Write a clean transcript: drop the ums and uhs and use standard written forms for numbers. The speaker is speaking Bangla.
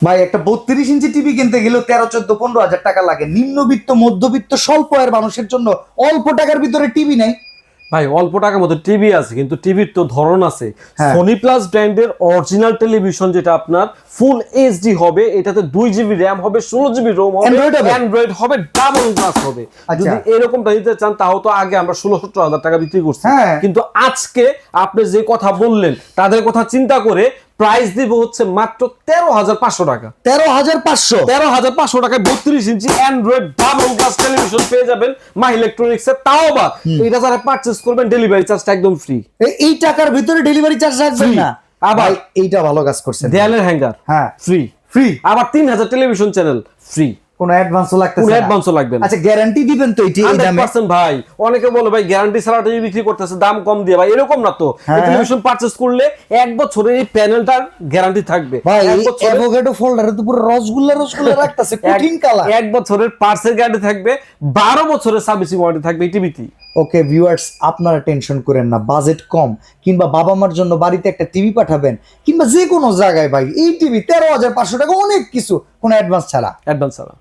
ভাই একটা 32 ইঞ্চি টিভি কিনতে গেলেও 13, 14, 15 হাজার টাকা লাগে। নিম্নবিত্ত মধ্যবিত্ত স্বল্প আয়ের মানুষের জন্য অল্প টাকার ভিতরে টিভি নাই। ভাই অল্প টাকার মধ্যে টিভি আছে, কিন্তু টিভির তো ধরন আছে। হ্যাঁ। সোনি প্লাস ব্র্যান্ডের অরিজিনাল টেলিভিশন, যেটা আপনার ফুল এইচডি হবে, এটাতে 2 GB র্যাম হবে, 16 GB রোম হবে, অ্যান্ড্রয়েড হবে, ডাবল গ্লাস হবে। যদি এরকমটা নিতে চান তাও তো আগে আমরা 16-17 হাজার টাকা বিক্রি করছি, কিন্তু আজকে আপনি যে কথা বললেন তাদের কথা চিন্তা করে প্রাইস দিব হচ্ছে মাত্র 13,500 টাকা। 13,500 টাকায় 32 ইঞ্চি অ্যান্ড্রয়েড ডাবল গ্লাস টেলিভিশন পেয়ে যাবেন মাই ইলেকট্রনিক্স এর। তাও বা এটা যারা পারচেজ করবেন ডেলিভারি চার্জটা একদম ফ্রি। এই টাকার ভিতরে ডেলিভারি চার্জ রাখবেন না। আবার এইটা ভালো কাজ করছেন। দেয়ালের হ্যাঙ্গার হ্যাঁ ফ্রি ফ্রি। আবার 3000 টেলিভিশন চ্যানেল ফ্রি। কোনো অ্যাডভান্সও লাগতেছে না। কোনো অ্যাডভান্সও লাগবে না। আচ্ছা গ্যারান্টি দিবেন তো এই দামে? 100% ভাই। অনেকে বলে ভাই গ্যারান্টি ছাড়া টিভি বিক্রি করতেছে দাম কম দিয়ে। ভাই এরকম না তো। টেলিভিশন পারচেজ করলে 1 বছরের এই প্যানেলটার গ্যারান্টি থাকবে। ভাই অ্যাভোকাডো ফোল্ডারে তো পুরো রসগোল্লা রাখতেছে, কঠিন কালার। 1 বছরের পার্সেল গ্যারান্টি থাকবে, 12 বছরের সার্ভিসিং ওয়ারেন্টি থাকবে এই টিভিতে। ওকে ভিউয়ার্স, আপনারা টেনশন করেন না। বাজেট কম কিংবা বাবা মার জন্য বাড়িতে একটা টিভি পাঠাবেন কিংবা যে কোনো জায়গায়, ভাই এই টিভি 13,500 টাকা অনেক কিছু, কোনো অ্যাডভান্স ছাড়া।